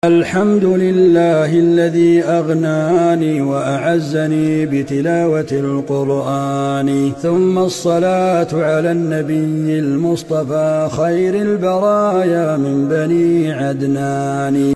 الحمد لله الذي أغناني وأعزني بتلاوة القرآن ثم الصلاة على النبي المصطفى خير البرايا من بني عدنان.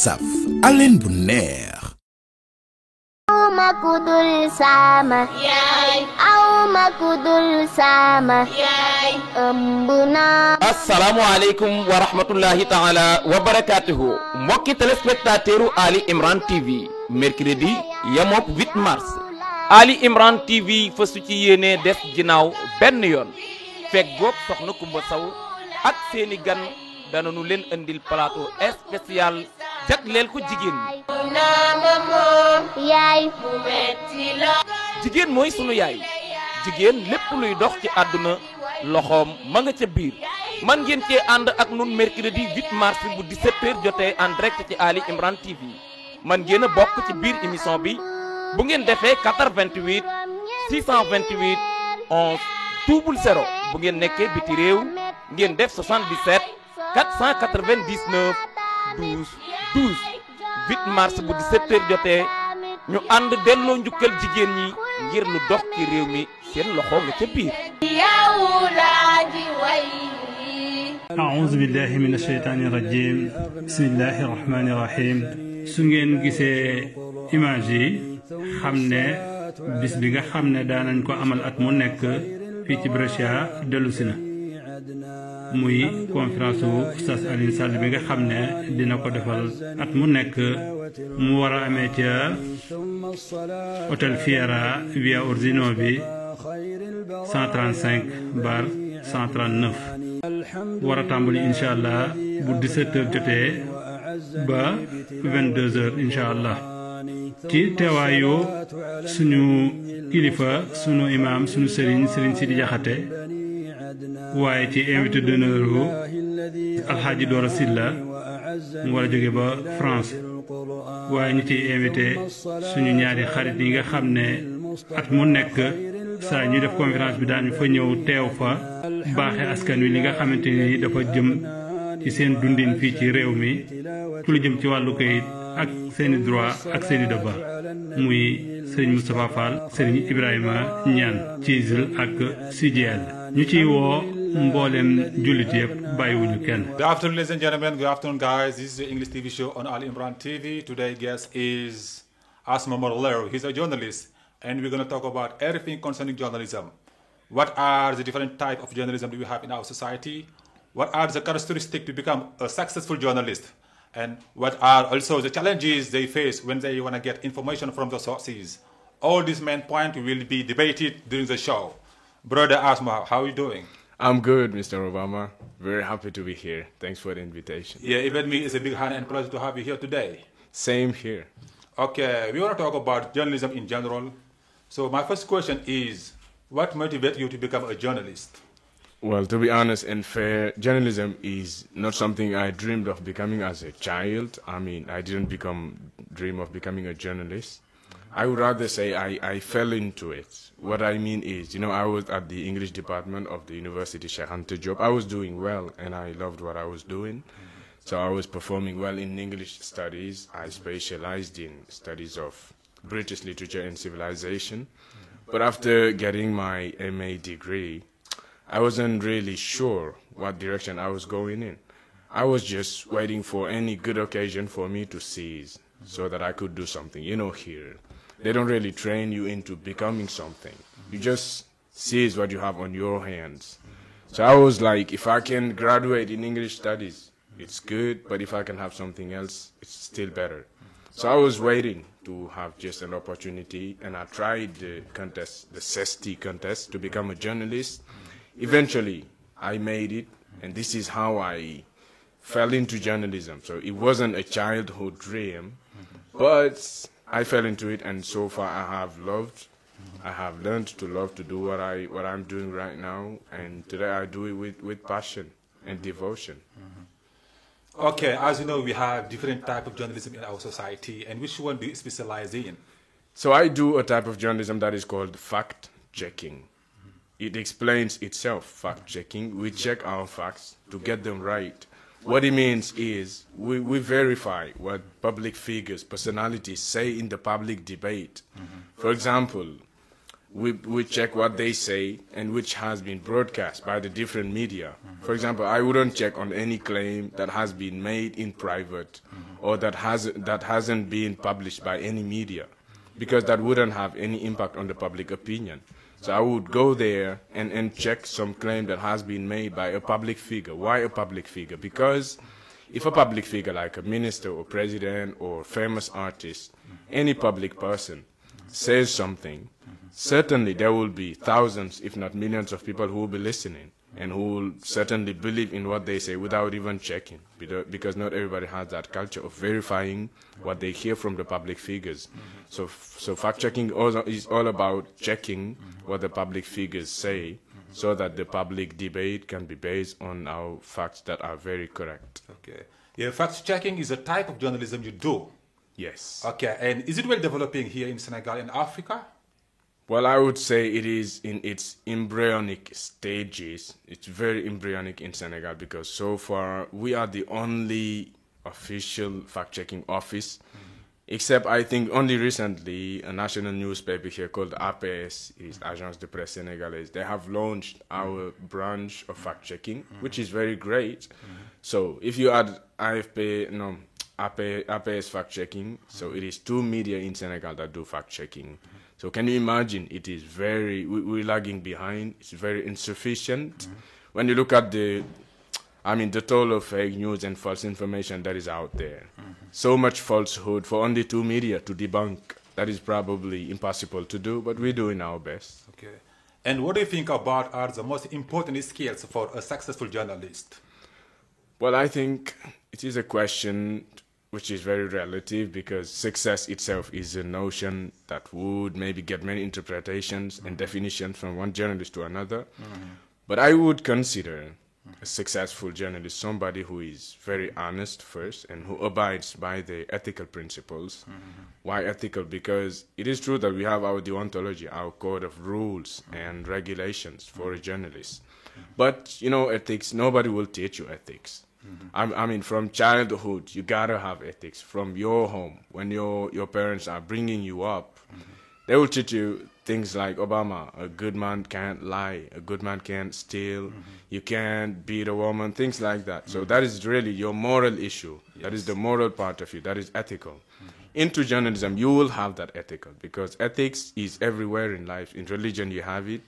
saf alen bu neex awma kudul sama yaay awma kudul sama yaay ëmb naa. asalaamaaleykum wa rahmatullahi taala wa barakatuhu mbokki téléspectateur Ali Imran TV mercredi yamook 8 mars Ali Imran TV fa su ci yéene def ginnaaw benn yoon fekk góob soxna Kumba Saw ak seeni gan dananu leen andil plateau spécial jagleel ko jigéen jigéen mooy sunu yaay jigéen lépp luy dox ci àdduna loxoom ma nga ca biir man ngeen cee ànd ak nun mercredi 8 mars bu 17h jotee en direct ci Ali Imran TV man ngeen a bokk ci biir émission bi bu ngeen defee 88 628 11 00 bu ngeen nekkee biti réew ngeen def 77 499 12 12 8 mars bu 17h jotee ñu ànd delloo njukkal jigéen ñi ngir lu dox ci réew mi seen loxo nga ca biir. a'uuzu billahi mina shaytaani rajiim bismillahi rahmaani rahiim. su ngeen gisee image yi xam ne bis bi nga xam ne daanañ ko amal at mu nekk fii ci Brescia dellu si na muy conférence wu Oustaz Alioune Sall bi nga xam ne dina ko defal at mu nekk mu war a amee ca hôtel Fiera via Orsino bi 135 bar 139 war a tàmbali incha allah bu 17h jotee ba 22h incha allah ci teewaayu suñu kilifa suñu imam suñu Serigne Sidi Jaxate waaye ci invité d'honneur wu Alxaaji Doora Silla mu war a jóge ba France waaye ñu ciy invité suñu ñaari xarit yi nga xam ne at mu nekk saa ñu def conférence bi daañu fa ñëw teew fa baaxe askan wi li nga xamante ni dafa jëm ci seen dundin fii ci réew mi ci lu jëm ci wàllu kayit ak seeni droit ak seeni devoir muy sëriñ Moustapha Fall sëriñ Ibrahima Ñaan Ciisel ak CGL ñu ciy woo mboolem jullit yëpp bàyyiwuñu kenn. Good afternoon, ladies and gentlemen. Good afternoon, guys. This is the English TV show on Ali Imran TV. Today's guest is Asma Morlero. He's a journalist, and we're going to talk about everything concerning journalism. What are the different types of journalism that we have in our society? What are the characteristics to become a successful journalist? And what are also the challenges they face when they want to get information from the sources? All these main points will be debated during the show. Brother Asma, how are you doing? I'm good, Mr. Obama. Very happy to be here. Thanks for the invitation. Yeah, even me, it's a big honor and pleasure to have you here today. Same here. Okay, we want to talk about journalism in general. So my first question is, what motivates you to become a journalist? Well, to be honest and fair, journalism is not something I dreamed of becoming as a child. I mean, I didn't dream of becoming a journalist. I would rather say I fell into it. What I mean is, I was at the English department of the University Cheikh Anta Diop. I was doing well, and I loved what I was doing. So I was performing well in English studies. I specialized in studies of British literature and civilization. But after getting my MA degree, I wasn't really sure what direction I was going in. I was just waiting for any good occasion for me to seize so that I could do something. You know, here, they don't really train you into becoming something. You just seize what you have on your hands. So I was like, if I can graduate in English studies, it's good, but if I can have something else, it's still better. So I was waiting to have just an opportunity, and I tried the contest, the CESTI contest, to become a journalist. Eventually, I made it, and this is how I fell into journalism. So it wasn't a childhood dream, but I fell into it, and so far I have learned to love to do what I'm doing right now, and today I do it with passion and devotion. Okay, as you know, we have different types of journalism in our society, and which one do you specialize in? So I do a type of journalism that is called fact-checking. It explains itself, fact-checking. We check our facts to get them right. What it means is we verify what public figures, personalities say in the public debate. For example, we check what they say and which has been broadcast by the different media. For example, I wouldn't check on any claim that has been made in private or that hasn't been published by any media, because that wouldn't have any impact on the public opinion. So I would go there and check some claim that has been made by a public figure. Why a public figure? Because if a public figure like a minister or president or famous artist, any public person says something, certainly there will be thousands, if not millions of people who will be listening and who will certainly believe in what they say without even checking, because not everybody has that culture of verifying what they hear from the public figures. So fact-checking is all about checking what the public figures say so that the public debate can be based on our facts that are very correct. Okay. Yeah, fact-checking is a type of journalism you do. Yes. Okay, and is it well developing here in Senegal and Africa? Well, I would say it is in its embryonic stages. It's very embryonic in Senegal because so far we are the only official fact-checking office, except I think only recently a national newspaper here called APS, is Agence de Presse Sénégalaise. They have launched our branch of fact-checking, which is very great. So if you add APS fact-checking, so it is 2 media in Senegal that do fact-checking. So can you imagine, it is very, we're lagging behind, it's very insufficient. When you look at the toll of fake news and false information that is out there, so much falsehood for only 2 media to debunk, that is probably impossible to do, but we're doing our best. Okay. And what do you think about are the most important skills for a successful journalist? Well, I think it is a question which is very relative, because success itself is a notion that would maybe get many interpretations and definitions from one journalist to another. But I would consider a successful journalist somebody who is very honest first and who abides by the ethical principles. Why ethical? Because it is true that we have our deontology, our code of rules and regulations for a journalist. But, you know, ethics, nobody will teach you ethics. I mean, from childhood, you gotta have ethics. From your home, when your parents are bringing you up, they will teach you things like Obama, a good man can't lie, a good man can't steal, you can't beat a woman, things like that. So that is really your moral issue. Yes. That is the moral part of you. That is ethical. Into journalism, you will have that ethical, because ethics is everywhere in life. In religion, you have it.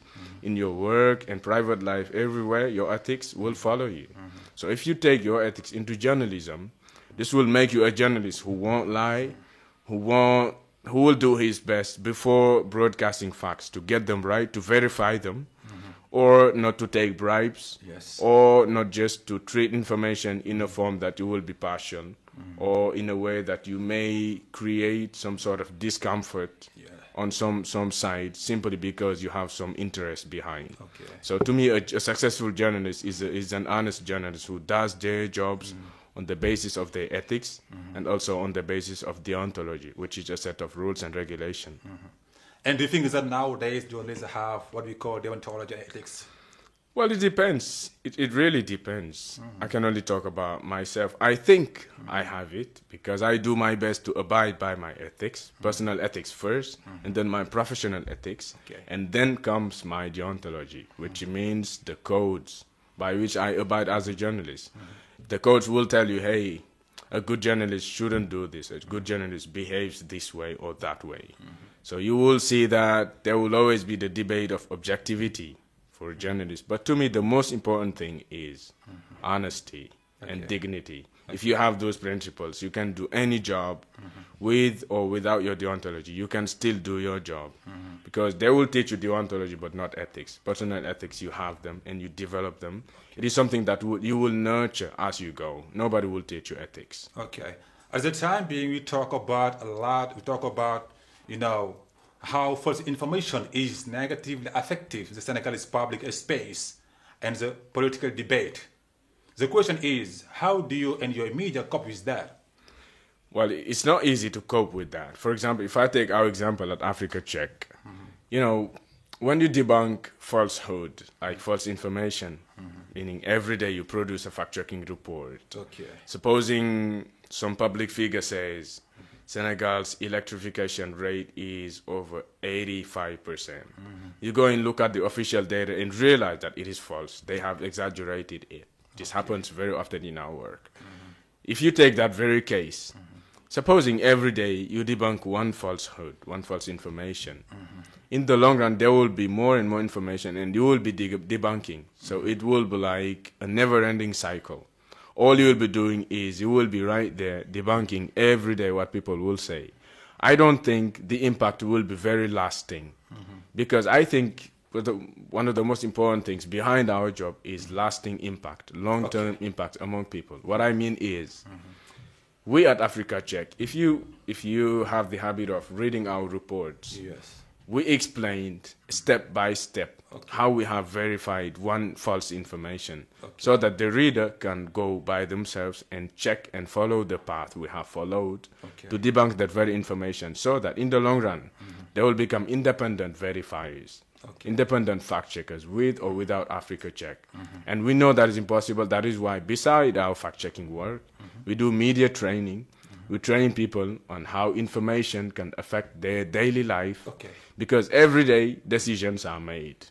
In your work and private life, everywhere, your ethics will follow you. So if you take your ethics into journalism, this will make you a journalist who won't lie, who will do his best before broadcasting facts to get them right, to verify them, or not to take bribes, or not just to treat information in a form that you will be partial, or in a way that you may create some sort of discomfort on some side, simply because you have some interest behind. Okay. So to me, a successful journalist is an honest journalist who does their jobs on the basis of their ethics and also on the basis of deontology, which is a set of rules and regulation. And do you think that nowadays journalists have what we call deontology and ethics? Well, it depends. It really depends. I can only talk about myself. I think I have it because I do my best to abide by my ethics, personal ethics first, and then my professional ethics, and then comes my deontology, which means the codes by which I abide as a journalist. The codes will tell you, hey, a good journalist shouldn't do this. A good journalist behaves this way or that way. So you will see that there will always be the debate of objectivity for a journalist. But to me, the most important thing is honesty and dignity. If you have those principles, you can do any job with or without your deontology. You can still do your job because they will teach you deontology but not ethics. Personal ethics, you have them and you develop them. It is something that you will nurture as you go. Nobody will teach you ethics. Okay. At the time being, we talk about a lot. We talk about, you know, how false information is negatively affecting the Senegalese public space and the political debate. The question is, how do you and your media cope with that? Well, it's not easy to cope with that. For example, if I take our example at Africa Check, you know, when you debunk falsehood, like false information, meaning every day you produce a fact-checking report. Supposing some public figure says Senegal's electrification rate is over 85%. You go and look at the official data and realize that it is false. They have exaggerated it. This happens very often in our work. If you take that very case, supposing every day you debunk one falsehood, one false information, in the long run there will be more and more information and you will be debunking. So it will be like a never-ending cycle. All you will be doing is you will be right there debunking every day what people will say. I don't think the impact will be very lasting because I think one of the most important things behind our job is lasting impact, long-term impact among people. What I mean is, we at Africa Check, if you have the habit of reading our reports, we explained step by step how we have verified one false information so that the reader can go by themselves and check and follow the path we have followed to debunk that very information so that in the long run, they will become independent verifiers. Independent fact checkers with or without Africa Check. And we know that is impossible. That is why beside our fact checking work, we do media training. We train people on how information can affect their daily life because every day decisions are made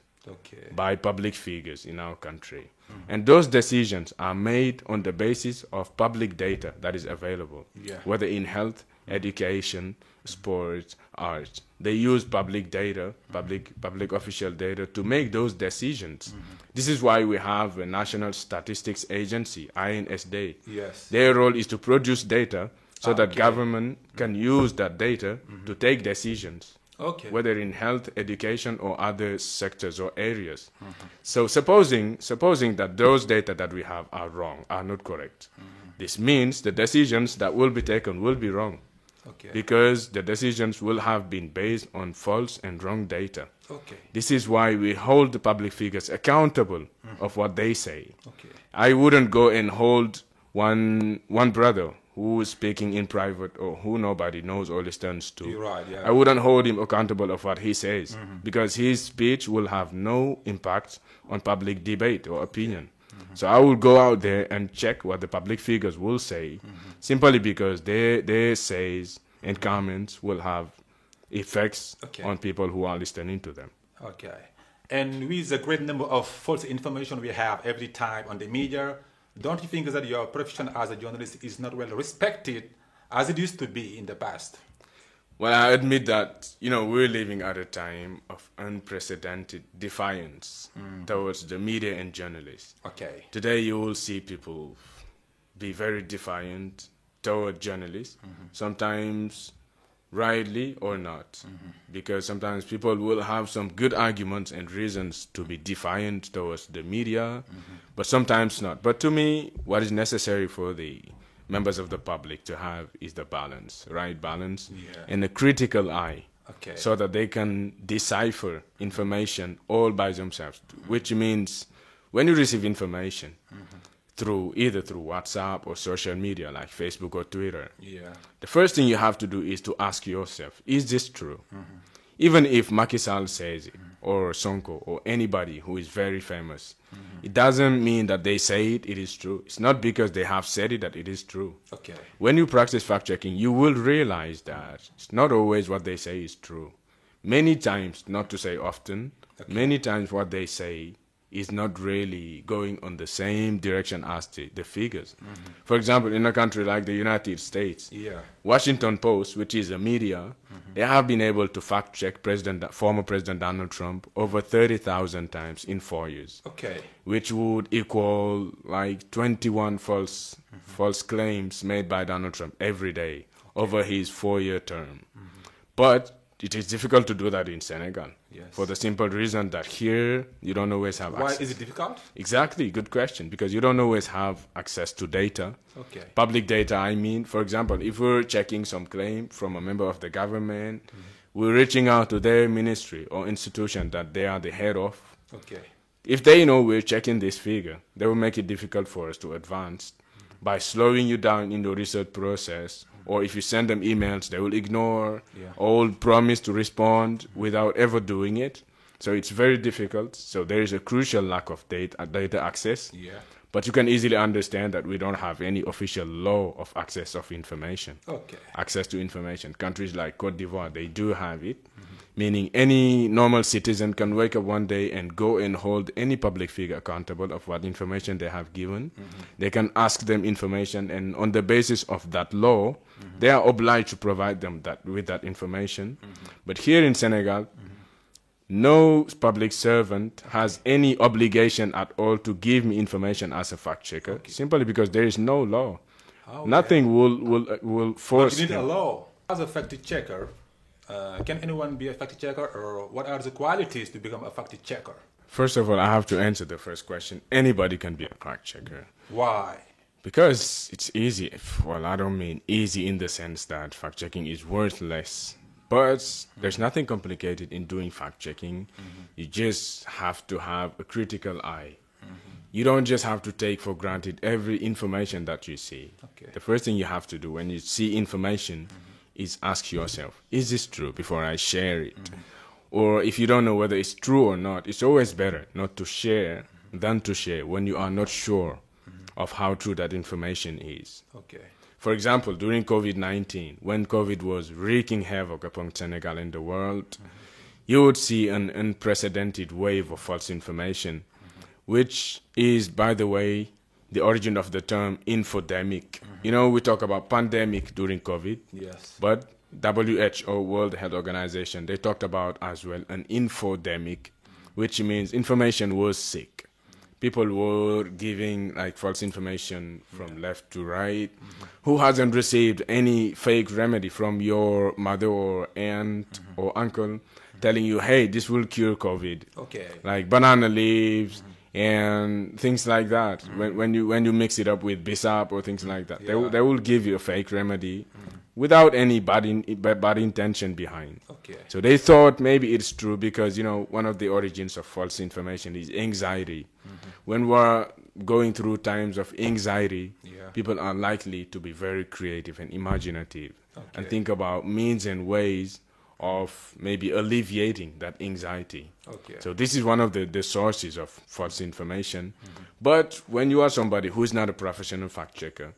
by public figures in our country. And those decisions are made on the basis of public data that is available, whether in health, education, sports, arts. They use public data, public official data to make those decisions. This is why we have a National Statistics Agency, INSD. Their role is to produce data so that government can use that data to take decisions, whether in health, education, or other sectors or areas. So supposing that those data that we have are wrong, are not correct, this means the decisions that will be taken will be wrong. Because the decisions will have been based on false and wrong data. This is why we hold the public figures accountable of what they say. I wouldn't go and hold one brother who is speaking in private or who nobody knows or listens to. I wouldn't hold him accountable of what he says because his speech will have no impact on public debate or opinion. So I will go out there and check what the public figures will say, simply because their says and comments will have effects on people who are listening to them. And with the great number of false information we have every time on the media, don't you think that your profession as a journalist is not well respected as it used to be in the past? Well, I admit that, you know, we're living at a time of unprecedented defiance towards the media and journalists. Today you will see people be very defiant toward journalists, sometimes rightly or not, because sometimes people will have some good arguments and reasons to be defiant towards the media, but sometimes not. But to me, what is necessary for the members of the public to have is the balance, right balance, and a critical eye, so that they can decipher information all by themselves, which means when you receive information either through WhatsApp or social media like Facebook or Twitter, the first thing you have to do is to ask yourself, is this true? Even if Macky Sall says it, or Sonko, or anybody who is very famous, it doesn't mean that they say it is true. It's not because they have said it that it is true. Okay. When you practice fact-checking, you will realize that it's not always what they say is true. Many times, not to say often, many times what they say is not really going on the same direction as the figures. For example, in a country like the United States, Washington Post, which is a media, they have been able to fact-check former President Donald Trump over 30,000 times in 4 years. Okay. Which would equal like 21 false claims made by Donald Trump every day over his 4-year term. But it is difficult to do that in Senegal. Yes. For the simple reason that here you don't always have access. Why is it difficult? Exactly, good question. Because you don't always have access to data. Okay. Public data, I mean. For example, if we're checking some claim from a member of the government, we're reaching out to their ministry or institution that they are the head of. Okay. If they know we're checking this figure, they will make it difficult for us to advance by slowing you down in the research process. Or if you send them emails, they will ignore or promise to respond without ever doing it. So it's very difficult. So there is a crucial lack of data access. Yeah. But you can easily understand that we don't have any official law of access of information. Okay. Access to information. Countries like Côte d'Ivoire, they do have it. Meaning any normal citizen can wake up one day and go and hold any public figure accountable of what information they have given. They can ask them information, and on the basis of that law, they are obliged to provide them with that information. But here in Senegal, no public servant has any obligation at all to give me information as a fact checker, simply because there is no law. Nothing will force. But you need a law. As a fact checker, can anyone be a fact checker, or what are the qualities to become a fact checker? First of all, I have to answer the first question. Anybody can be a fact checker. Why? Because it's easy. Well, I don't mean easy in the sense that fact checking is worthless. But there's nothing complicated in doing fact checking. You just have to have a critical eye. You don't just have to take for granted every information that you see. Okay. The first thing you have to do when you see information is ask yourself, is this true, before I share it? Or if you don't know whether it's true or not, it's always better not to share than to share when you are not sure of how true that information is. Okay. For example, during COVID-19, when COVID was wreaking havoc upon Senegal and the world, you would see an unprecedented wave of false information, which is, by the way, the origin of the term infodemic. You know, we talk about pandemic during COVID, but WHO, World Health Organization, they talked about as well an infodemic, which means information was sick. People were giving like false information from left to right. Who hasn't received any fake remedy from your mother or aunt or uncle telling you, hey, this will cure COVID? Okay. Like banana leaves and things like that. When you mix it up with bisap or things like that, they will give you a fake remedy without any bad intention behind. Okay. So they thought maybe it's true because, you know, one of the origins of false information is anxiety. When we're going through times of anxiety, people are likely to be very creative and imaginative and think about means and ways of maybe alleviating that anxiety. Okay. So this is one of the sources of false information. But when you are somebody who is not a professional fact checker,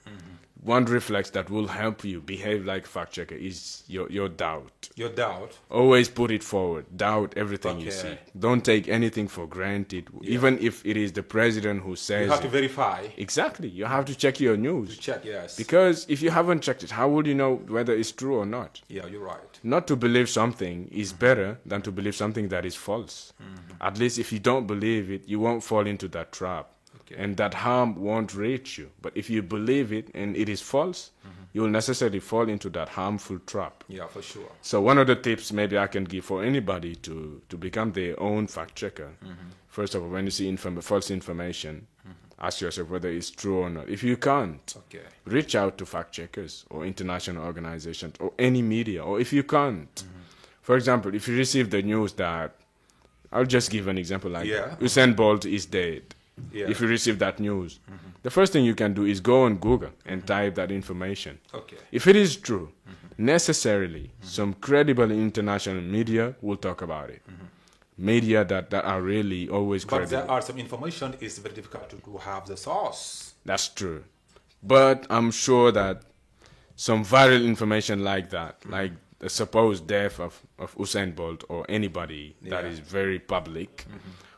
one reflex that will help you behave like a fact checker is your doubt. Your doubt? Always put it forward. Doubt everything you see. Don't take anything for granted. Even if it is the president who says you have to verify. Exactly. You have to check your news. To check, yes. Because if you haven't checked it, how will you know whether it's true or not? Yeah, you're right. Not to believe something is better than to believe something that is false. At least if you don't believe it, you won't fall into that trap. And that harm won't reach you. But if you believe it and it is false, you will necessarily fall into that harmful trap. Yeah, for sure. So one of the tips maybe I can give for anybody to become their own fact checker, first of all, when you see false information, ask yourself whether it's true or not. If you can't, reach out to fact checkers or international organizations or any media. Or if you can't, for example, if you receive the news that, I'll just give an example like Usain Bolt is dead. If you receive that news, the first thing you can do is go on Google and type that information. If it is true, necessarily some credible international media will talk about it. Media that are really always credible. But there are some information is very difficult to have the source. That's true. But I'm sure that some viral information like that, like the supposed death of Usain Bolt or anybody that is very public,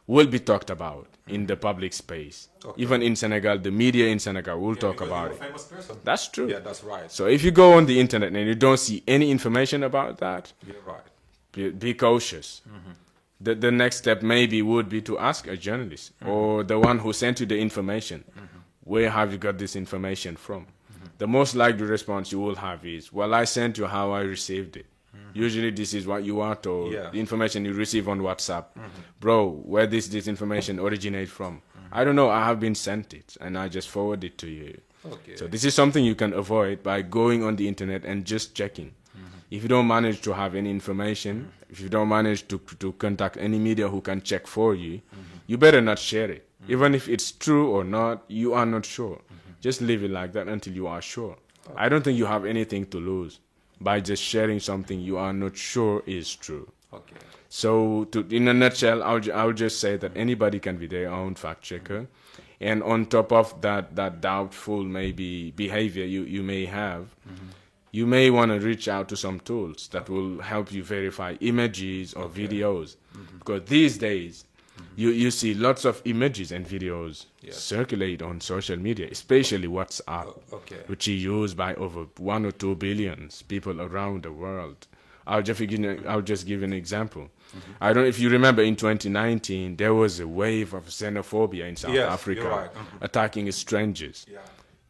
will be talked about in the public space. Okay. Even in Senegal, the media in Senegal will talk about it. Famous person. That's true. Yeah, that's right. So if you go on the internet and you don't see any information about that, you're right. Be cautious. The next step maybe would be to ask a journalist or the one who sent you the information, where have you got this information from? The most likely response you will have is, well, I sent you how I received it. Usually this is what you are told. The information you receive on WhatsApp. Bro, where this information originate from? I don't know, I have been sent it and I just forward it to you. Okay. So this is something you can avoid by going on the internet and just checking. If you don't manage to have any information, if you don't manage to contact any media who can check for you, you better not share it. Even if it's true or not, you are not sure. Just leave it like that until you are sure. I don't think you have anything to lose by just sharing something you are not sure is true. Okay. So in a nutshell, I'll just say that anybody can be their own fact checker. And on top of that doubtful maybe behavior you may have, you may want to reach out to some tools that will help you verify images or videos. Because these days, you see lots of images and videos circulate on social media, especially WhatsApp, which is used by over 1 or 2 billion people around the world. I'll just give an example. I don't know if you remember in 2019, there was a wave of xenophobia in South Africa attacking strangers.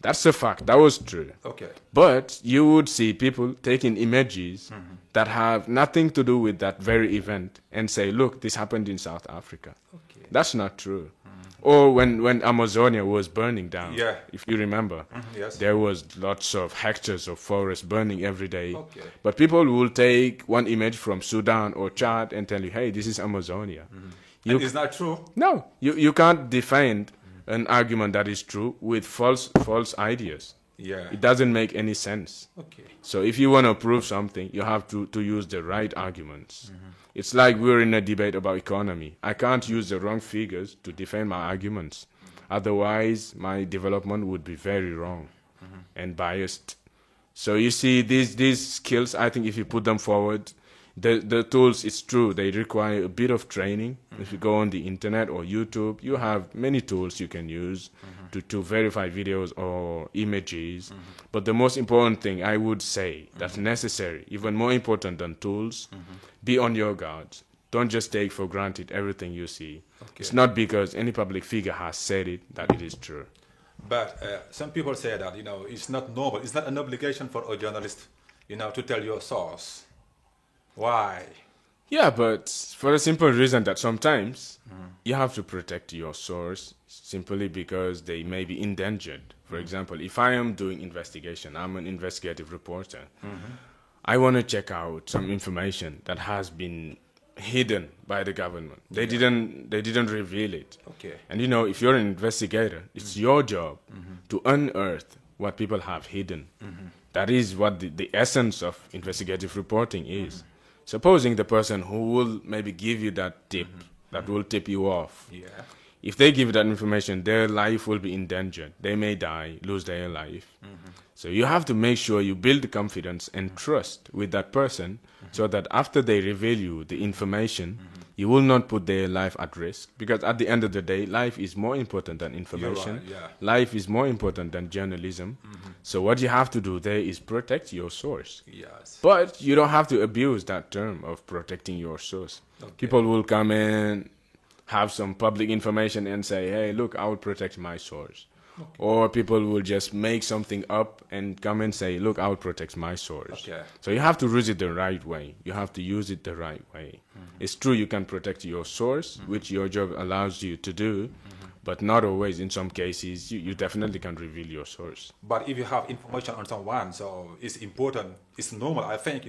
That's a fact. That was true. Okay. But you would see people taking images that have nothing to do with that very event and say, look, this happened in South Africa. Okay. That's not true. Or when Amazonia was burning down, if you remember, there was lots of hectares of forest burning every day. Okay. But people will take one image from Sudan or Chad and tell you, hey, this is Amazonia. And is that true? No. You can't defend an argument that is true with false ideas. It doesn't make any sense. Okay. So if you want to prove something, you have to use the right arguments. It's like we're in a debate about economy. I can't use the wrong figures to defend my arguments. Otherwise, my development would be very wrong and biased. So you see, these skills, I think if you put them forward, the tools, it's true, they require a bit of training. If you go on the internet or YouTube, you have many tools you can use to verify videos or images. But the most important thing I would say that's necessary, even more important than tools, be on your guard. Don't just take for granted everything you see. Okay. It's not because any public figure has said it that it is true. But some people say that, it's not normal. It's not an obligation for a journalist, to tell your source. Why? Yeah, but for a simple reason that sometimes you have to protect your source simply because they may be endangered. For example, if I am doing investigation, I'm an investigative reporter, I want to check out some information that has been hidden by the government. They didn't reveal it. Okay. And if you're an investigator, it's your job to unearth what people have hidden. That is what the essence of investigative reporting is. Supposing the person who will maybe give you that tip, that will tip you off, if they give you that information, their life will be endangered. They may die, lose their life. So you have to make sure you build confidence and trust with that person so that after they reveal you the information, you will not put their life at risk. Because at the end of the day, life is more important than information. Life is more important than journalism. So what you have to do there is protect your source. But you don't have to abuse that term of protecting your source. People will come in, have some public information and say, hey, look, I will protect my source. Or people will just make something up and come and say, look, I will protect my source. So you have to use it the right way. You have to use it the right way. It's true you can protect your source, which your job allows you to do, but not always. In some cases, you definitely can reveal your source. But if you have information on someone, so it's important, it's normal, I think,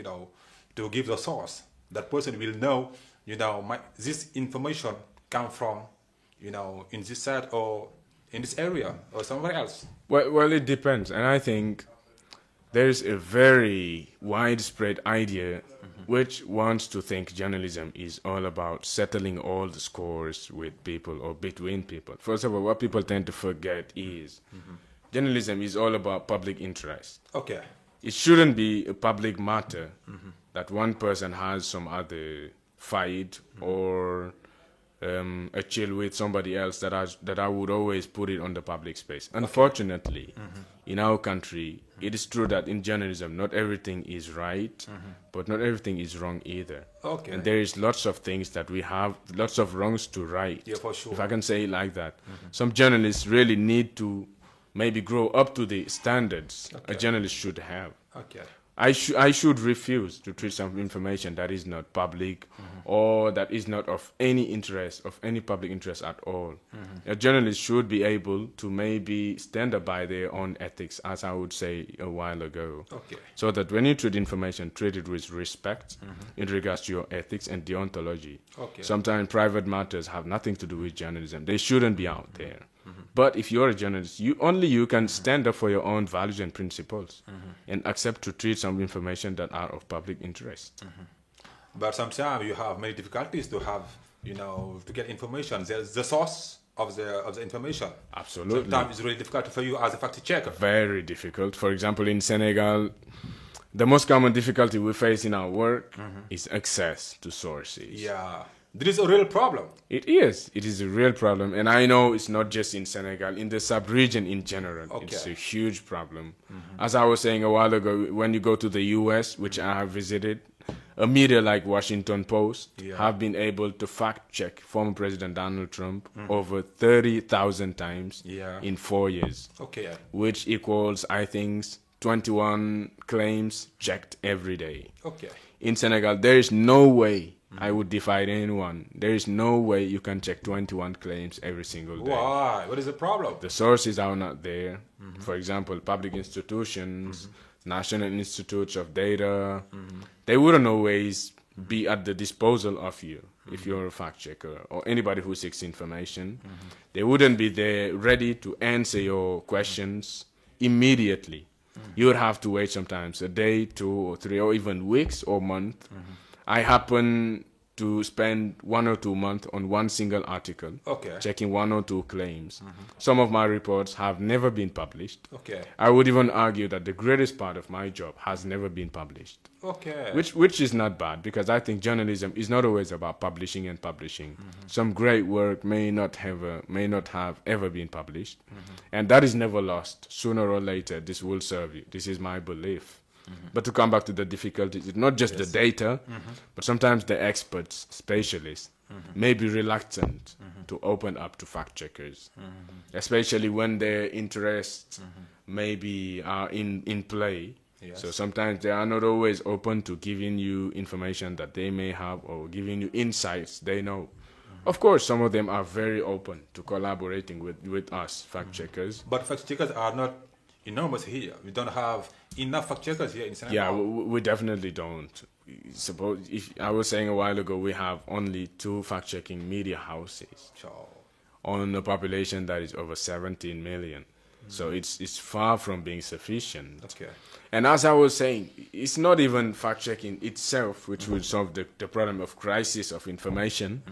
to give the source. That person will know, this information come from, in this site or in this area or somewhere else. Well, it depends. And I think there is a very widespread idea which wants to think journalism is all about settling all the scores with people or between people. First of all, what people tend to forget is journalism is all about public interest. Okay. It shouldn't be a public matter that one person has some other fight or a chill with somebody else that I would always put it on the public space. Unfortunately, in our country, it is true that in journalism, not everything is right, but not everything is wrong either. Okay. And there is lots of things that we have, lots of wrongs to right. Yeah, for sure. If I can say it like that. Some journalists really need to maybe grow up to the standards a journalist should have. Okay. I should refuse to treat some information that is not public or that is not of any interest, of any public interest at all. A journalist should be able to maybe stand up by their own ethics, as I would say a while ago. Okay. So that when you treat information, treat it with respect in regards to your ethics and deontology. Okay. Sometimes private matters have nothing to do with journalism. They shouldn't be out there. But if you're a journalist, you can stand up for your own values and principles and accept to treat some information that are of public interest. But sometimes you have many difficulties to have, to get information. There's the source of the information. Absolutely. Sometimes it's really difficult for you as a fact checker. Very difficult. For example, in Senegal, the most common difficulty we face in our work is access to sources. Yeah. This is a real problem. It is. It is a real problem. And I know it's not just in Senegal. In the sub-region in general, it's a huge problem. As I was saying a while ago, when you go to the U.S., which I have visited, a media like Washington Post have been able to fact-check former President Donald Trump over 30,000 times in 4 years. Okay. Which equals, I think, 21 claims checked every day. Okay. In Senegal, there is no way I would defy anyone. There is no way you can check 21 claims every single day. Why? What is the problem? The sources are not there. For example, public institutions, national institutes of data, they wouldn't always be at the disposal of you if you're a fact checker or anybody who seeks information. They wouldn't be there ready to answer your questions immediately. You would have to wait sometimes a day, 2 or 3, or even weeks or months. I happen to spend 1 or 2 months on one single article, checking 1 or 2 claims. Some of my reports have never been published. I would even argue that the greatest part of my job has never been published. Which is not bad, because I think journalism is not always about publishing and publishing. Some great work may not have ever been published, and that is never lost. Sooner or later, this will serve you. This is my belief. But to come back to the difficulties, it's not just the data, but sometimes the experts, specialists, may be reluctant to open up to fact checkers, especially when their interests maybe are in play. So sometimes they are not always open to giving you information that they may have or giving you insights they know. Of course, some of them are very open to collaborating with us, fact checkers. But fact checkers are not enormous here. We don't have enough fact checkers here in Senegal. Yeah, we definitely don't. Suppose, if I was saying a while ago, we have only 2 fact-checking media houses on a population that is over 17 million. So it's far from being sufficient. And as I was saying, it's not even fact-checking itself which will solve the problem of crisis of information,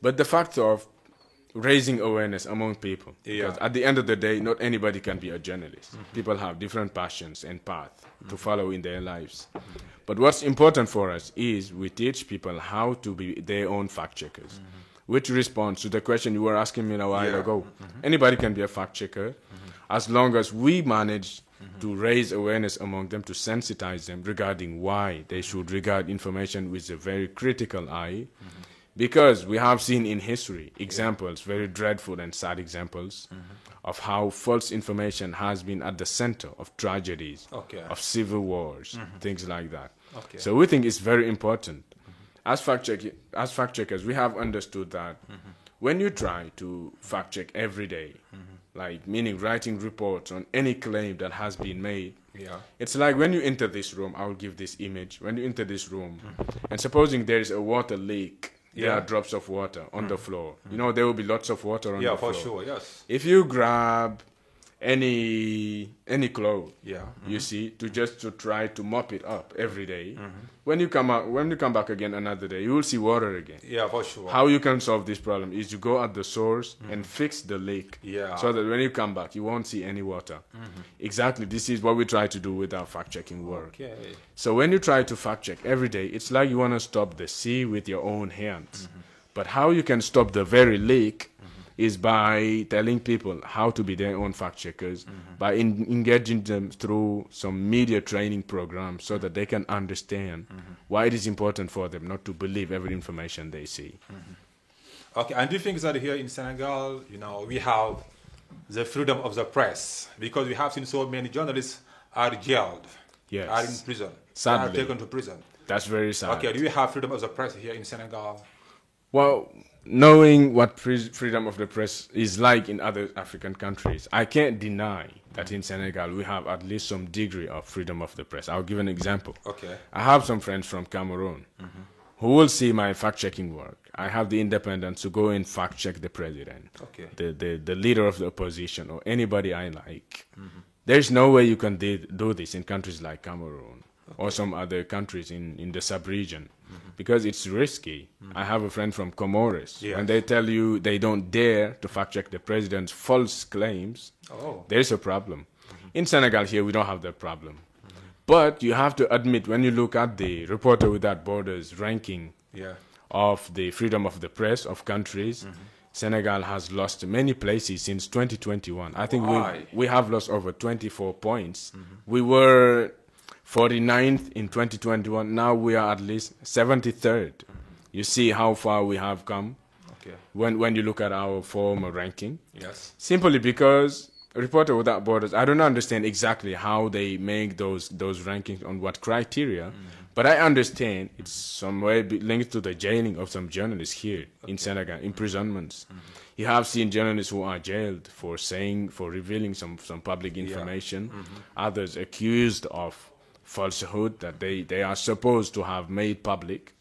but the factor of raising awareness among people. Because at the end of the day, not anybody can be a journalist. People have different passions and paths to follow in their lives. But what's important for us is we teach people how to be their own fact checkers, which responds to the question you were asking me a while ago. Anybody can be a fact checker as long as we manage to raise awareness among them, to sensitize them regarding why they should regard information with a very critical eye. Because we have seen in history examples, very dreadful and sad examples, of how false information has been at the center of tragedies, of civil wars, things like that. So we think it's very important. As fact checkers, we have understood that when you try to fact check every day, like meaning writing reports on any claim that has been made, it's like when you enter this room, I will give this image. When you enter this room, and supposing there is a water leak, there are drops of water on the floor. You know, there will be lots of water on the floor. Yeah, for sure, yes. If you grab any cloth. Yeah. You see, to try to mop it up every day. When you come back again another day, you will see water again. Yeah, for sure. How you can solve this problem is you go at the source and fix the leak. Yeah. So that when you come back, you won't see any water. Exactly. This is what we try to do with our fact-checking work. Okay. So when you try to fact-check every day, it's like you want to stop the sea with your own hands. But how you can stop the very leak is by telling people how to be their own fact-checkers, by engaging them through some media training programs so that they can understand why it is important for them not to believe every information they see. Okay, and do you think that here in Senegal, you know, we have the freedom of the press? Because we have seen so many journalists are jailed, Yes. are in prison, Sadly. are taken to prison. That's very sad. Okay, do we have freedom of the press here in Senegal? Well, knowing what freedom of the press is like in other African countries, I can't deny that in Senegal we have at least some degree of freedom of the press. I'll give an example. Okay. I have some friends from Cameroon who will see my fact-checking work. I have the independence to go and fact-check the president, Okay. the leader of the opposition, or anybody I like. There's no way you can do this in countries like Cameroon or some other countries in the sub-region. Because it's risky. I have a friend from Comoros. Yes. When they tell you they don't dare to fact-check the president's false claims, there's a problem. In Senegal here, we don't have that problem. But you have to admit, when you look at the Reporter Without Borders ranking of the freedom of the press of countries, Senegal has lost many places since 2021. I think we have lost over 24 points. We were 49th in 2021. Now we are at least 73rd. You see how far we have come when you look at our former ranking. Yes. Simply because Reporter Without Borders, I don't understand exactly how they make those rankings on what criteria, but I understand it's somewhere linked to the jailing of some journalists here in Senegal, imprisonments. You have seen journalists who are jailed for revealing some public information, others accused of falsehood that they are supposed to have made public.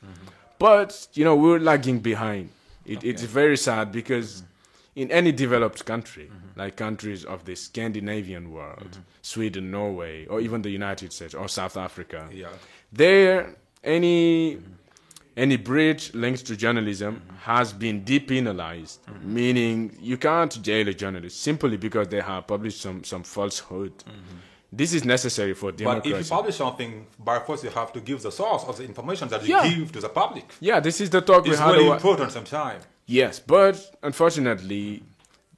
But, you know, we're lagging behind. It's very sad because in any developed country, like countries of the Scandinavian world, Sweden, Norway, or even the United States or South Africa, there any breach linked to journalism has been depenalized, meaning you can't jail a journalist simply because they have published some falsehood. This is necessary for democracy. But if you publish something, by force you have to give the source of the information that you give to the public. Yeah, this is the talk we had. It's really important sometimes. Yes, but unfortunately,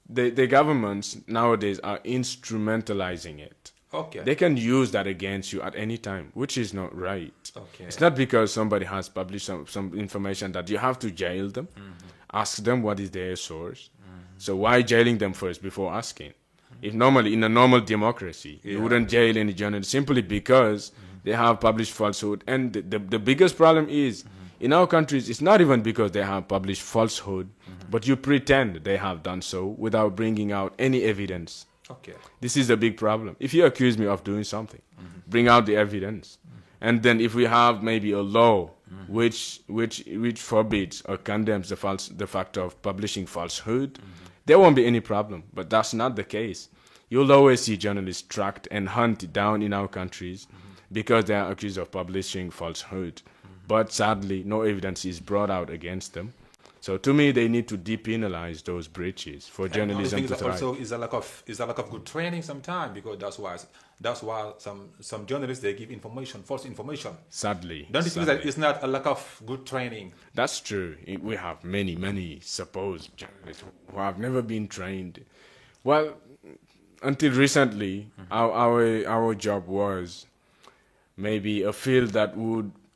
the governments nowadays are instrumentalizing it. Okay. They can use that against you at any time, which is not right. Okay. It's not because somebody has published some information that you have to jail them. Ask them what is their source. So why jailing them first before asking? If normally, in a normal democracy, you wouldn't jail any journalist simply because they have published falsehood. And the biggest problem is, in our countries, it's not even because they have published falsehood, but you pretend they have done so without bringing out any evidence. Okay. This is a big problem. If you accuse me of doing something, bring out the evidence. And then if we have maybe a law which forbids or condemns the fact of publishing falsehood, there won't be any problem. But that's not the case. You'll always see journalists tracked and hunted down in our countries because they are accused of publishing falsehood. But sadly, no evidence is brought out against them. So to me, they need to depenalize those breaches for journalism to thrive. Also, is a lack of good training sometimes, because that's why some journalists, they give false information. Sadly, don't you think that it's not a lack of good training? That's true. We have many supposed journalists who have never been trained. Well, until recently, our job was maybe a field that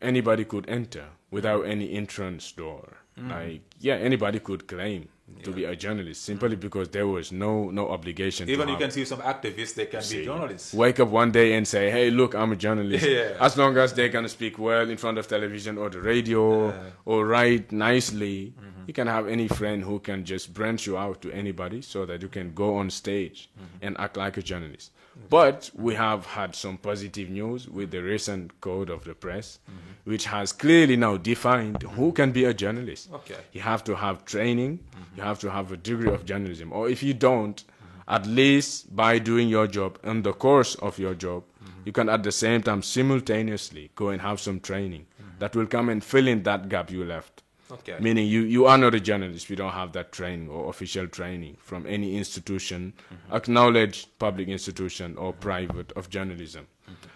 anybody could enter without any entrance door. Like, anybody could claim to be a journalist simply because there was no obligation. Even you can see some activists, they can be journalists. Wake up one day and say, hey, look, I'm a journalist. As long as they can speak well in front of television or the radio or write nicely, you can have any friend who can just branch you out to anybody so that you can go on stage and act like a journalist. But we have had some positive news with the recent code of the press, which has clearly now defined who can be a journalist. Okay. You have to have training, you have to have a degree of journalism. Or if you don't, At least by doing your job in the course of your job, you can at the same time simultaneously go and have some training that will come and fill in that gap you left. Okay. Meaning you are not a journalist, you don't have that training or official training from any institution, acknowledged public institution or private of journalism.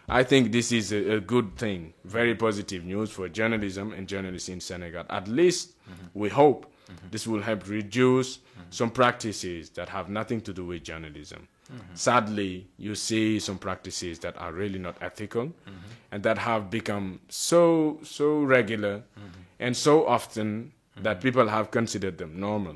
I think this is a good thing, very positive news for journalism and journalists in Senegal. At least we hope this will help reduce some practices that have nothing to do with journalism. Sadly, you see some practices that are really not ethical and that have become so regular and so often that people have considered them normal.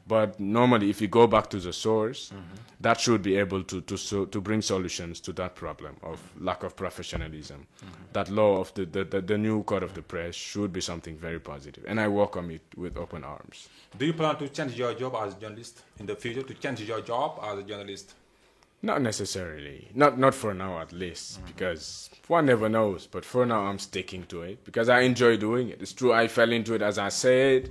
But normally, if you go back to the source, that should be able to bring solutions to that problem of lack of professionalism. That law of the new code of the press should be something very positive, and I welcome it with open arms. Do you plan to change your job as a journalist in the future, to change your job as a journalist? Not necessarily. Not for now, at least, because one never knows. But for now, I'm sticking to it because I enjoy doing it. It's true, I fell into it, as I said,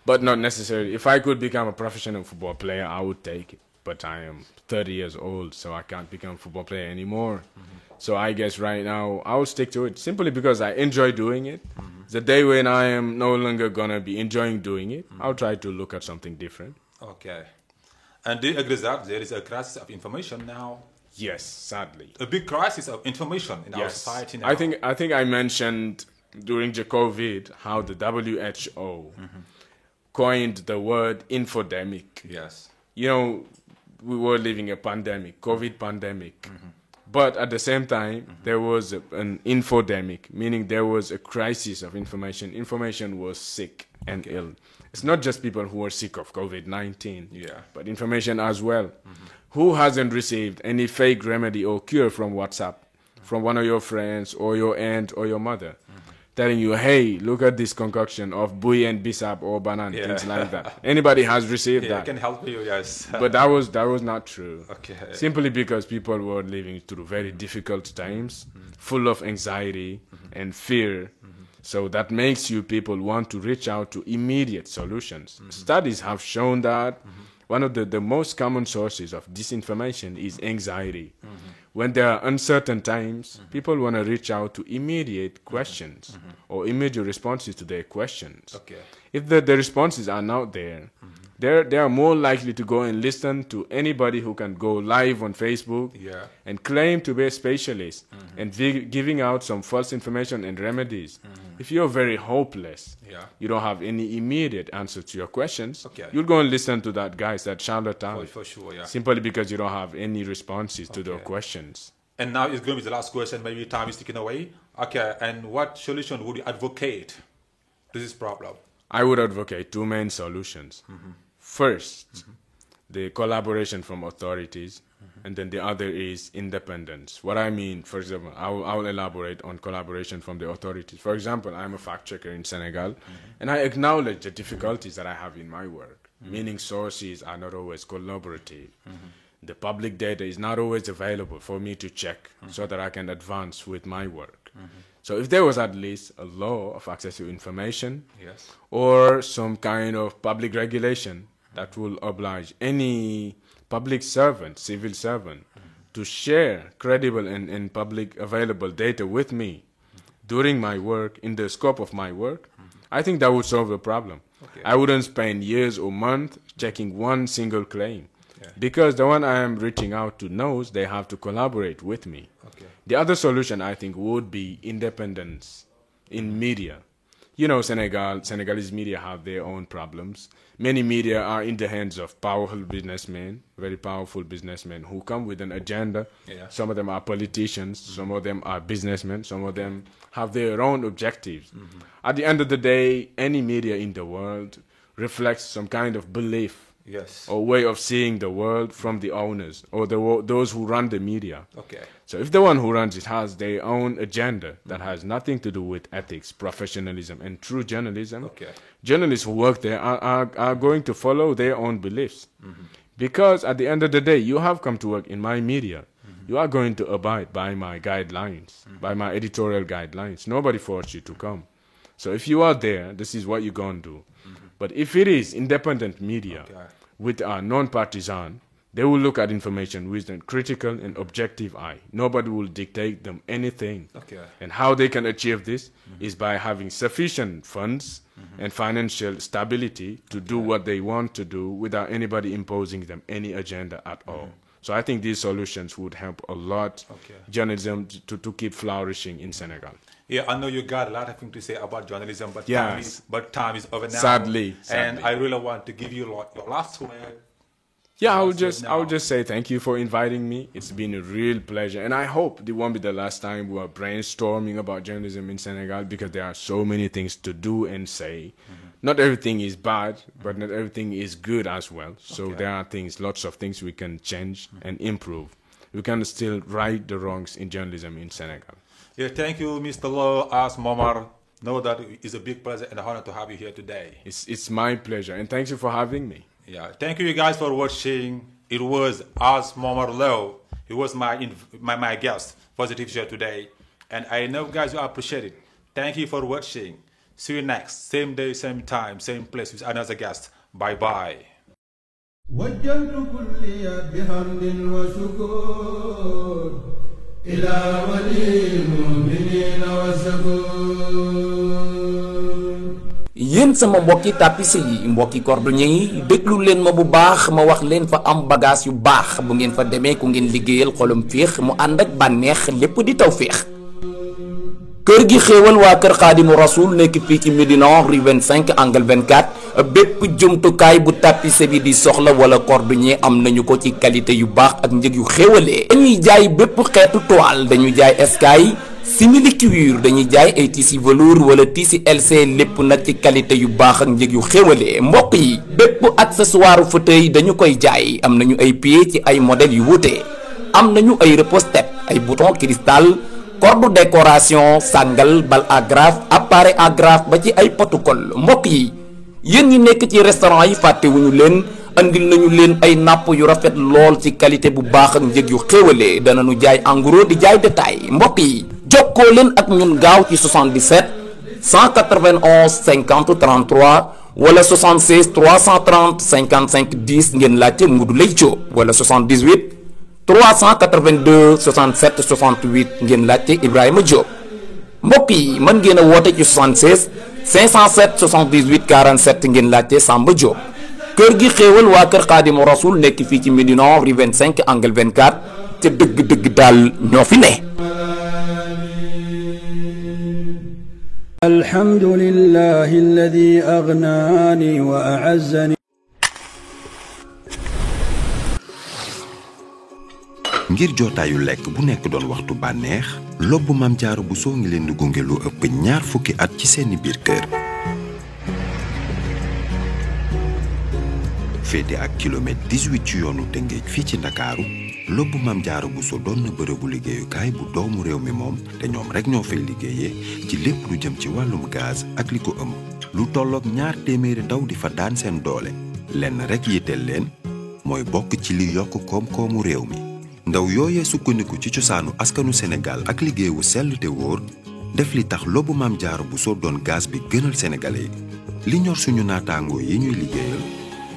but not necessarily. If I could become a professional football player, I would take it. But I am 30 years old, so I can't become a football player anymore. So I guess right now, I will stick to it simply because I enjoy doing it. The day when I am no longer going to be enjoying doing it, I'll try to look at something different. Okay. And do you agree that there is a crisis of information now? Yes, sadly. A big crisis of information in our society now. I think I mentioned during the COVID how the WHO coined the word infodemic. Yes. You know, we were living a pandemic, COVID pandemic. But at the same time, there was an infodemic, meaning there was a crisis of information. Information was sick and ill. It's not just people who are sick of COVID-19, but information as well. Who hasn't received any fake remedy or cure from WhatsApp, from one of your friends or your aunt or your mother, telling you, hey, look at this concoction of bui and bisap or banana, things like that. Anybody has received that. I can help you, yes. But that was not true. Okay. Simply because people were living through very difficult times, full of anxiety and fear. So that makes you people want to reach out to immediate solutions. Studies have shown that one of the most common sources of disinformation is anxiety. When there are uncertain times, people want to reach out to immediate questions or immediate responses to their questions. Okay. If the responses are not there, they are more likely to go and listen to anybody who can go live on Facebook and claim to be a specialist and giving out some false information and remedies. If you're very hopeless, you don't have any immediate answer to your questions, you'll go and listen to that guy, that charlatan, for sure, simply because you don't have any responses to their questions. And now it's going to be the last question, maybe time is ticking away. Okay, and what solution would you advocate to this problem? I would advocate two main solutions. First, the collaboration from authorities, and then the other is independence. What I mean, for example, I will elaborate on collaboration from the authorities. For example, I'm a fact checker in Senegal, and I acknowledge the difficulties that I have in my work, meaning sources are not always collaborative. The public data is not always available for me to check so that I can advance with my work. So if there was at least a law of access to information or some kind of public regulation that will oblige any public servant, civil servant, to share credible and public available data with me during my work, in the scope of my work, I think that would solve the problem. I wouldn't spend years or months checking one single claim. Because the one I am reaching out to knows they have to collaborate with me. The other solution, I think, would be independence in media. You know, Senegalese media have their own problems. Many media are in the hands of powerful businessmen, very powerful businessmen who come with an agenda. Some of them are politicians, some of them are businessmen, some of them have their own objectives. At the end of the day, any media in the world reflects some kind of belief or way of seeing the world from the owners or those who run the media. So if the one who runs it has their own agenda that has nothing to do with ethics, professionalism, and true journalism, journalists who work there are going to follow their own beliefs. Because at the end of the day, you have come to work in my media. You are going to abide by my guidelines, by my editorial guidelines. Nobody forced you to come. So if you are there, this is what you're going to do. But if it is independent media with a non-partisan, They will look at information with a critical and objective eye. Nobody will dictate them anything. Okay. And how they can achieve this is by having sufficient funds and financial stability to do what they want to do without anybody imposing them any agenda at all. So I think these solutions would help a lot journalism to keep flourishing in Senegal. Yeah, I know you got a lot of things to say about journalism, but Yes. time is over now. Sadly. And I really want to give you your last word. Yeah, I would just say thank you for inviting me. It's been a real pleasure. And I hope it won't be the last time we are brainstorming about journalism in Senegal, because there are so many things to do and say. Not everything is bad, but not everything is good as well. So there are lots of things we can change and improve. We can still right the wrongs in journalism in Senegal. Yeah, thank you, Mr. Lo, as Momar. Know that it's a big pleasure and honor to have you here today. It's my pleasure, and thank you for having me. Yeah, thank you guys for watching. It was as Momar Lo. He was my guest for the TV show today, and I know guys you appreciate it. Thank you for watching. See you next, same day, same time, same place with another guest. Bye bye. وجهت كلي بحمد وشكر إلى ولي المؤمنين والزبور. yéen sama mbokki tapisse yi mbokki cordonnier yi déglu leen ma bu baax ma wax leen fa am bagage yu baax bu ngeen fa demee ku ngeen liggéeyal xolum féex mu ànd ak bànneex lépp di taw féex. kër gi xéewal waa kër xaadimu rasul nekk fii ci Médina rue 25 angle 24 bépp jumtukaay bu tapisse bi di soxla wala cordonnier am nañu ko ci qualité yu baax ak njëg yu xéewalee. dañuy jaay bépp xeetu toile, dañuy jaay eskay simili cuir, dañuy jaay ay tissu velours wala tissu LC, lépp nag ci qualité yu baax ak njëg yu xéewalee. mbokk yi bépp accessoire fauteuil dañu koy jaay. am nañu ay pieds ci ay modèles yu wuute. am nañu ay repose-tête, ay bouton cristal, corde décoration, sangal, bal agrafe, appareil agrafe ba ci ay protocole. mbokk yi yéen ñi nekk ci restaurant yi fàttewuñu leen, andil nañu leen ay napp yu rafet lool ci qualité bu baax ak njëg yu xéwalee. danañu jaay en gros di jaay détail. mbokk yi jokkoo leen ak ñun gaaw ci 77 191 50 33 wala 76 330 55 10 ngeen laajte Ngudu Lay Jóob, wala 78 382 67 68 ngeen laajte Ibrahima Diop. mbokk yi mën ngeen a woote ci 76 507 78 47 ngeen laajte Samba Diop. kër gi xéewal waa kër Xaadimu Rasul nekk fii ci Médina rue 25 angle 24 te dëgg-dëgg daal ñoo fi ne. alhamdulillahi alladi aghnani wa a'azzani. ngir jotaayu lekk bu nekk doon waxtu bànneex lobbu Maam Jaara Buso ngi leen di gunge lu ëpp ñaar fukki at ci seeni biir kër. féete ak kilomètre 18 ci yoonu Tëngéej fii ci Ndakaaru lobbu Maam Jaara Buso doon na bërëbu liggéeyukaay bu doomu réew mi moom te ñoom rek ñoo fay liggéeyee ci lépp lu jëm ci wàllum gaz ak li ko ëmb. lu tolloog 200 ndaw di fa daan seen doole lenn rek yitteel leen mooy bokk ci li yokk koom-koomu réew mi. ndaw yooyee sukkandiku ci cosaanu askanu Sénégal ak liggéeyu sell te wóor def li tax lobbu Maam Jaara Buso doon gaz bi gënal sénégalais li ñor suñu naataangoo yi ñuy liggéeyal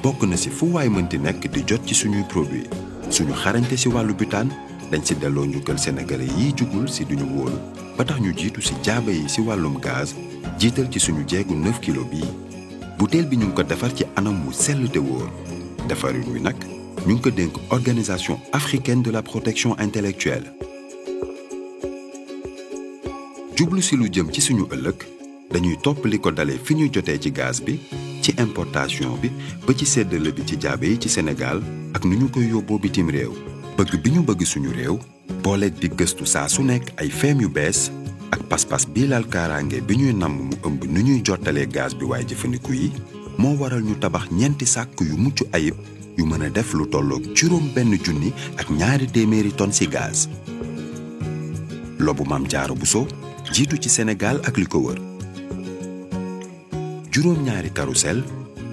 bokk na ci fu waay mënti nekk di jot ci suñuy produit suñu xarañte ci wàllu butaan dañ ci delloo njukkal sénégalais yiy jugul ci duñu wóolu ba tax ñu jiitu ci jaaba yi ci wàllum gaz jiital ci suñu jeegu 9 kilo bii butéel bi ñu ngi ko defar ci anam wu sell te wóor defarin wi nag ñu ngi ko dénk organisation africaine de la protection intellectuelle. jublu ci lu jëm ci suñu ëllëg dañuy topp li ko dalee fi ñuy jotee ci gaz bi ci importation bi ba ci séddale bi ci jaabe yi ci Sénégal ak nu ñu koy yóbboo bitim réew. bëgg bi ñu bëgg suñu réew booleeg di gëstu saa su nekk ay feem yu bees ak pas-pas bii laal kaaraange bi ñuy namm mu ëmb nu ñuy jottalee gaz bi waaye jëfandiku yi moo waral ñu tabax ñeenti sàkk yu mucc ayib yu mën a def lu tolloog 6,000 ak 200 tonnes ci gaz. lobbu Maam Jaara Buso jiitu ci Sénégal ak li ko wër. juróom-ñaari carrousel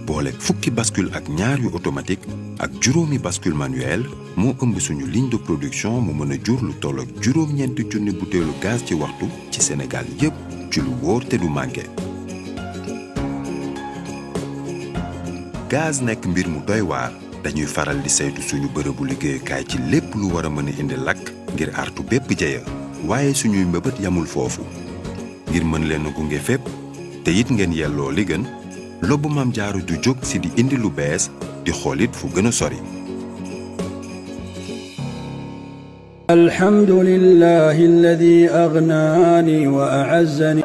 boole fukki bascule ak ñaar yu automatique ak juróomi bascule manuel moo ëmb suñu ligne de production mu mën a jur lu tolloog 9,000 butéelu gaz ci waxtu ci Sénégal yépp ci lu wóor te du manqué. gaz nekk mbir mu doy waar dañuy faral di saytu suñu bërëbu liggéeyukaay ci lépp lu war a mën a indi lakk ngir artu bépp jeya waaye suñuy mbëbët yamul foofu ngir mën leen a gunge fépp te it ngeen yelloo li gën lobbu Maam Jaara du jóg si di indi lu bees di xoolit fu gën a sori. alhamdulillahi alladi aghnani wa a'azzani.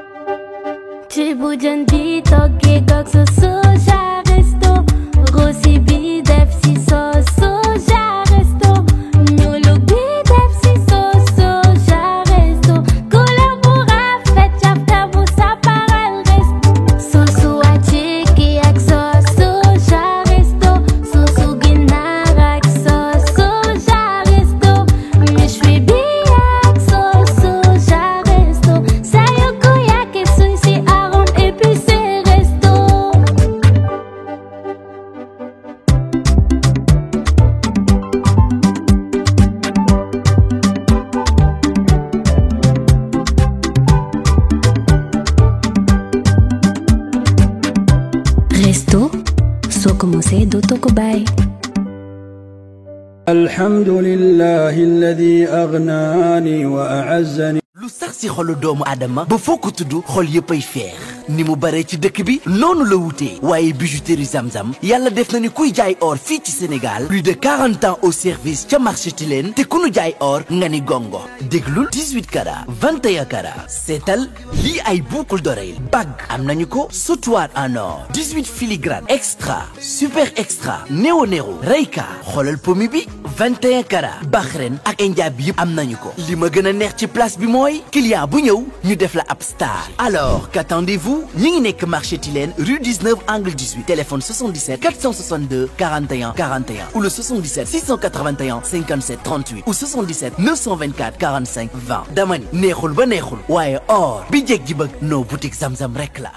alhamdulillahi alladi aghnani wa a'azzani. lu sax ci xolu doomu aadama ba foo ko tudd xol yëppay feex ni mu bare ci dëkk bi noonu la wutee waaye bijouterie Zamzam yàlla def na ni kuy jaay or fii ci Sénégal plus de 40 ans au service ca marché Tilène te ku nu jaay or nga ni gongo déglul 18 carats 21 carats seetal lii ay boucle d'oreille bague am nañu ko sautoir en or 18 filigrane extra super extra néo reyka xoolal pomi bi 21 carats Bahreïn ak India bi yëpp am nañu ko li ma gën a neex ci place bi mooy client bu ñëw ñu def la ab star alors qu'attendez-vous ñi ngi nekk marché Tilène rue 19 angle 18 téléphone 77 462 41 41 ou le 77 681 57 38 ou 77 924 45 20 dama ni neexul ba neexul waaye or bi jeg ji bëgg noo boutique Zamzam rek la.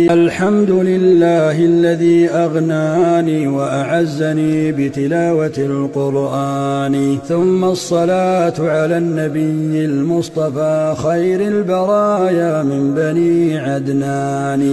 alhamdulillahi alladi aghnani wa a'azzani bi tilawati alqur'ani thumma as-salatu ala an-nabiy al-mustafa khayr al-baraya min bani adnani.